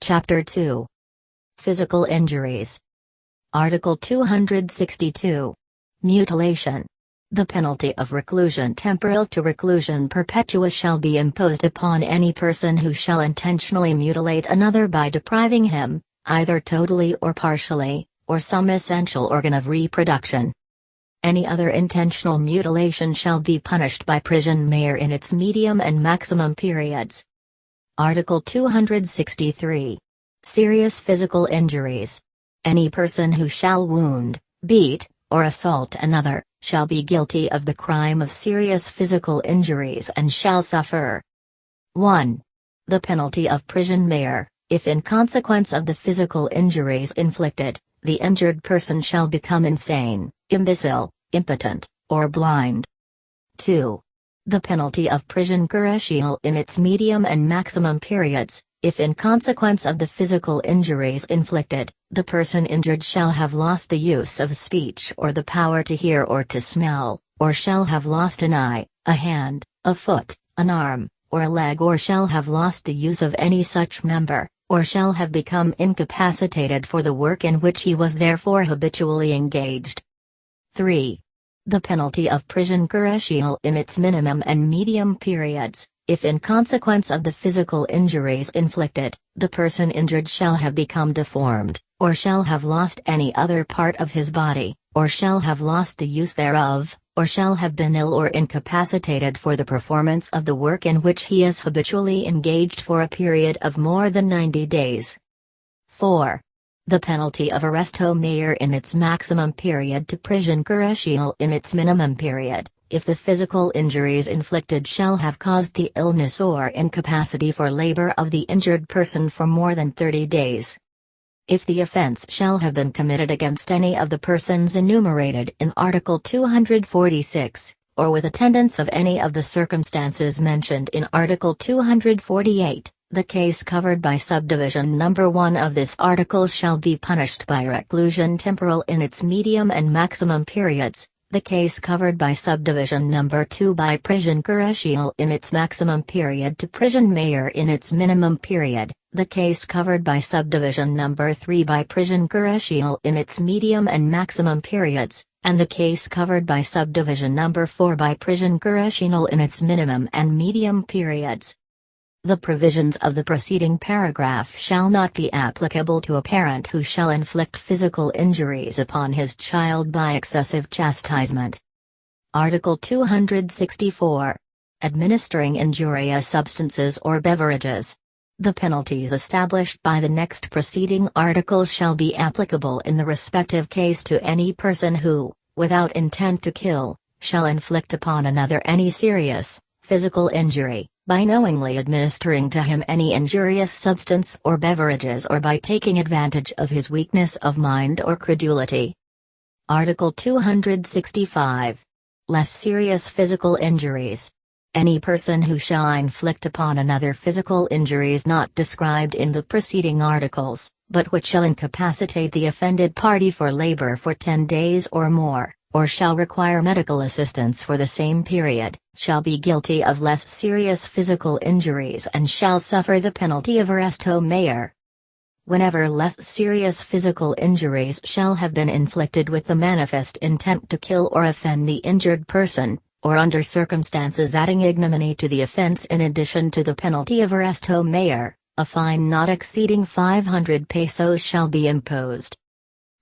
Chapter 2. Physical injuries. Article 262. Mutilation. The penalty of reclusion temporal to reclusion perpetua shall be imposed upon any person who shall intentionally mutilate another by depriving him, either totally or partially, or some essential organ of reproduction. Any other intentional mutilation shall be punished by prison mere in its medium and maximum periods. Article 263. Serious physical injuries. Any person who shall wound, beat, or assault another, shall be guilty of the crime of serious physical injuries and shall suffer 1. The penalty of prison mere, if in consequence of the physical injuries inflicted, the injured person shall become insane, imbecile, impotent, or blind. 2. The penalty of prison correctional in its medium and maximum periods, if in consequence of the physical injuries inflicted, the person injured shall have lost the use of speech or the power to hear or to smell, or shall have lost an eye, a hand, a foot, an arm, or a leg, or shall have lost the use of any such member, or shall have become incapacitated for the work in which he was therefore habitually engaged. 3. The penalty of prison correctional in its minimum and medium periods, if in consequence of the physical injuries inflicted, the person injured shall have become deformed, or shall have lost any other part of his body, or shall have lost the use thereof, or shall have been ill or incapacitated for the performance of the work in which he is habitually engaged for a period of more than 90 days. 4. The penalty of arresto mere in its maximum period to prison correctional in its minimum period, if the physical injuries inflicted shall have caused the illness or incapacity for labor of the injured person for more than 30 days. If the offense shall have been committed against any of the persons enumerated in Article 246, or with attendance of any of the circumstances mentioned in Article 248, the case covered by subdivision number 1 of this article shall be punished by reclusion temporal in its medium and maximum periods, the case covered by subdivision number 2 by prison correctional in its maximum period to prison mere in its minimum period, the case covered by subdivision number 3 by prison correctional in its medium and maximum periods, and the case covered by subdivision number 4 by prison correctional in its minimum and medium periods. The provisions of the preceding paragraph shall not be applicable to a parent who shall inflict physical injuries upon his child by excessive chastisement. Article 264. Administering injurious substances or beverages. The penalties established by the next preceding article shall be applicable in the respective case to any person who, without intent to kill, shall inflict upon another any serious, physical injury, by knowingly administering to him any injurious substance or beverages or by taking advantage of his weakness of mind or credulity. Article 265. Less serious physical injuries. Any person who shall inflict upon another physical injuries not described in the preceding articles, but which shall incapacitate the offended party for labor for 10 days or more, or shall require medical assistance for the same period, shall be guilty of less serious physical injuries and shall suffer the penalty of arresto mere. Whenever less serious physical injuries shall have been inflicted with the manifest intent to kill or offend the injured person, or under circumstances adding ignominy to the offense in addition to the penalty of arresto mere, a fine not exceeding 500 pesos shall be imposed.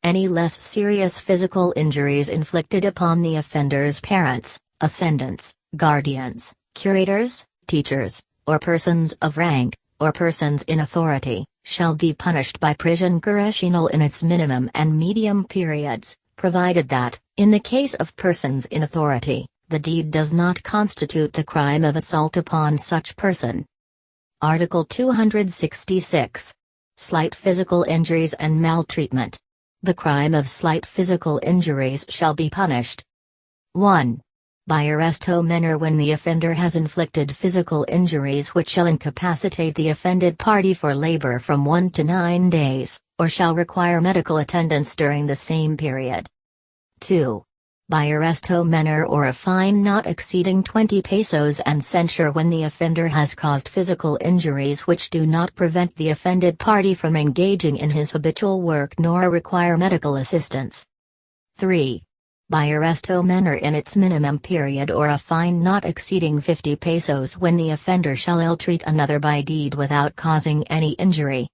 Any less serious physical injuries inflicted upon the offender's parents, ascendants, guardians, curators, teachers, or persons of rank, or persons in authority, shall be punished by prison correctional in its minimum and medium periods, provided that, in the case of persons in authority, the deed does not constitute the crime of assault upon such person. Article 266. Slight physical injuries and maltreatment. The crime of slight physical injuries shall be punished 1. By arresto menor when the offender has inflicted physical injuries which shall incapacitate the offended party for labor from 1 to 9 days, or shall require medical attendance during the same period. 2. by arresto menor or a fine not exceeding 20 pesos and censure when the offender has caused physical injuries which do not prevent the offended party from engaging in his habitual work nor require medical assistance. 3. By arresto menor in its minimum period or a fine not exceeding 50 pesos when the offender shall ill-treat another by deed without causing any injury.